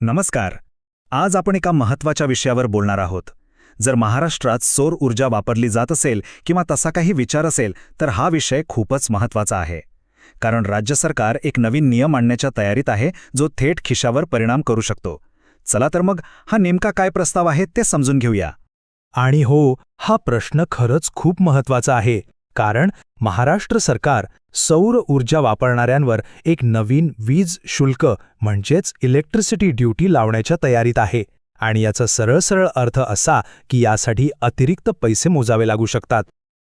नमस्कार. आज आपण एका महत्त्वाच्या विषयावर बोलणार आहोत. जर महाराष्ट्रात सौर ऊर्जा वापरली जात असेल किंवा तसा काही विचार असेल तर हा विषय खूपच महत्त्वाचा आहे. कारण राज्य सरकार एक नवीन नियम आणण्याच्या तयारीत आहे जो थेट खिशावर परिणाम करू शकतो. चला तर मग हा नेमका काय प्रस्ताव आहे ते समजून घेऊया. आणि हो, हा प्रश्न खरंच खूप महत्त्वाचा आहे, कारण महाराष्ट्र सरकार सौर ऊर्जा वापरणाऱ्यांवर एक नवीन वीज शुल्क म्हणजेच इलेक्ट्रिसिटी ड्युटी लावण्याच्या तयारीत आहे. आणि याचा सरळ अर्थ असा की यासाठी अतिरिक्त पैसे मोजावे लागू शकतात.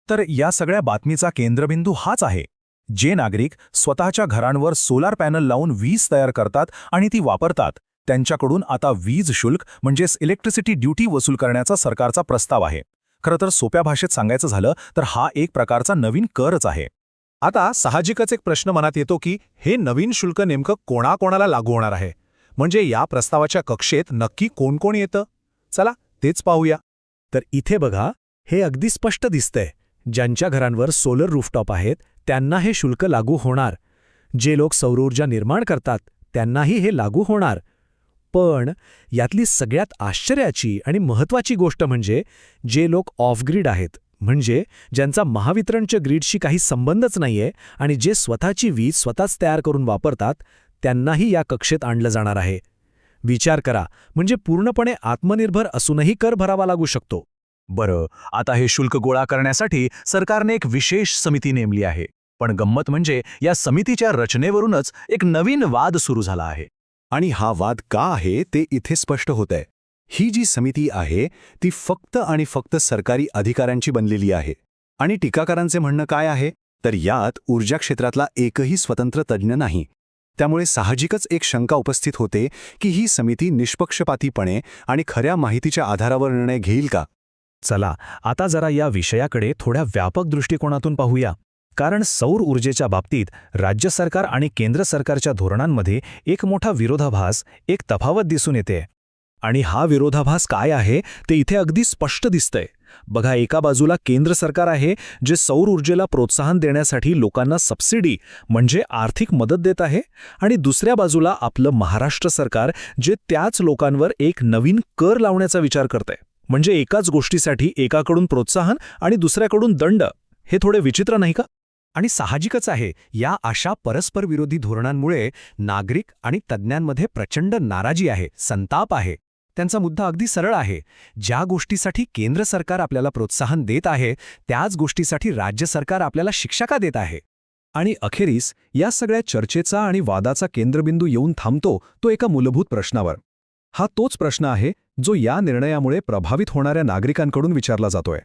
तर या सगळ्या बातमीचा केंद्रबिंदू हाच आहे. जे नागरिक स्वतःच्या घरांवर सोलार पॅनल लावून वीज तयार करतात आणि ती वापरतात, त्यांच्याकडून आता वीज शुल्क म्हणजेच इलेक्ट्रिसिटी ड्युटी वसूल करण्याचा सरकारचा प्रस्ताव आहे. खरं तर सोप्या भाषेत सांगायचं झालं तर हा एक प्रकारचा नवीन करच आहे. आता साहजिकच एक प्रश्न मनात येतो की हे नवीन शुल्क नेमकं कोणाकोणाला लागू होणार आहे, म्हणजे या प्रस्तावाच्या कक्षेत नक्की कोण कोण येतं. चला तेच पाहूया. तर इथे बघा, हे अगदी स्पष्ट दिसतंय. ज्यांच्या घरांवर सोलर रूफटॉप आहेत त्यांना हे शुल्क लागू होणार. जे लोक सौरऊर्जा निर्माण करतात त्यांनाही हे लागू होणार. पण यातली सगळ्यात आश्चर्याची आणि महत्त्वाची गोष्ट म्हणजे जे लोक ऑफ ग्रीड आहेत, म्हणजे ज्यांचा महावितरणच्या ग्रीडशी काही संबंधच नाहीये आणि जे स्वतःची वीज स्वतःच तयार करून वापरतात, त्यांनाही या कक्षेत आणलं जाणार आहे. विचार करा, म्हणजे पूर्णपणे आत्मनिर्भर असूनही कर भरावा लागू शकतो. बरं, आता हे शुल्क गोळा करण्यासाठी सरकारने एक विशेष समिती नेमली आहे. पण गंमत म्हणजे या समितीच्या रचनेवरूनच एक नवीन वाद सुरू झाला आहे. आणि हा वाद का आहे ते इथे स्पष्ट होतंय. ही जी समिती आहे ती फक्त आणि फक्त सरकारी अधिकाऱ्यांची बनलेली आहे. आणि टीकाकारांचे म्हणणं काय आहे, तर यात ऊर्जा क्षेत्रातला एकही स्वतंत्र तज्ज्ञ नाही. त्यामुळे साहजिकच एक शंका उपस्थित होते की ही समिती निष्पक्षपातीपणे आणि खऱ्या माहितीच्या आधारावर निर्णय घेईल का. चला आता जरा या विषयाकडे थोड्या व्यापक दृष्टिकोनातून पाहूया. कारण सौर ऊर्जेच्या बाबतीत राज्य सरकार आणि केंद्र सरकारच्या धोरणांमध्ये एक मोठा विरोधाभास, एक तफावत दिसून येते. आणि हा विरोधाभास काय आहे ते इथे अगदी स्पष्ट दिसतंय. बघा, एका बाजूला केंद्र सरकार आहे जे सौर ऊर्जेला प्रोत्साहन देण्यासाठी लोकांना सबसिडी म्हणजे आर्थिक मदत देत आहे, आणि दुसऱ्या बाजूला आपलं महाराष्ट्र सरकार जे त्याच लोकांवर एक नवीन कर लावण्याचा विचार करतंय. म्हणजे एकाच गोष्टीसाठी एकाकडून प्रोत्साहन आणि दुसऱ्याकडून दंड. हे थोडे विचित्र नाही का. आणि साहजिकच आहे, या अशा परस्पर विरोधी धोरणांमुळे नागरिक आणि तज्ज्ञांमध्ये प्रचंड नाराजी आहे, संताप आहे. त्यांचा मुद्दा अगदी सरळ आहे. ज्या गोष्टीसाठी केंद्र सरकार आपल्याला प्रोत्साहन देत आहे त्याच गोष्टीसाठी राज्य सरकार आपल्याला शिक्षा का देत आहे. आणि अखेरीस या सगळ्या चर्चेचा आणि वादाचा केंद्रबिंदू येऊन थांबतो तो एका मूलभूत प्रश्नावर. हा तोच प्रश्न आहे जो या निर्णयामुळे प्रभावित होणाऱ्या नागरिकांकडून विचारला जातोय.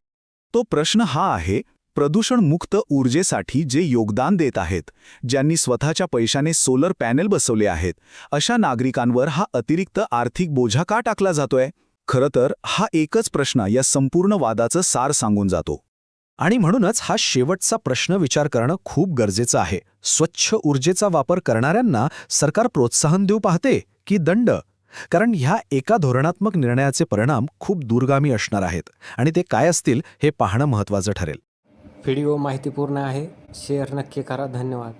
तो प्रश्न हा आहे, प्रदूषणमुक्त ऊर्जेसाठी जे योगदान देत आहेत, ज्यांनी स्वतःच्या पैशाने सोलर पॅनेल बसवले आहेत, अशा नागरिकांवर हा अतिरिक्त आर्थिक बोझा का टाकला जातोय. खरं तर हा एकच प्रश्न या संपूर्ण वादाचं सार सांगून जातो. आणि म्हणूनच हा शेवटचा प्रश्न विचार करणं खूप गरजेचं आहे. स्वच्छ ऊर्जेचा वापर करणाऱ्यांना सरकार प्रोत्साहन देऊ पाहते की दंड. कारण ह्या एका धोरणात्मक निर्णयाचे परिणाम खूप दूरगामी असणार आहेत, आणि ते काय असतील हे पाहणं महत्त्वाचं ठरेल. व्हिडिओ माहितीपूर्ण आहे. शेअर नक्की करा. धन्यवाद.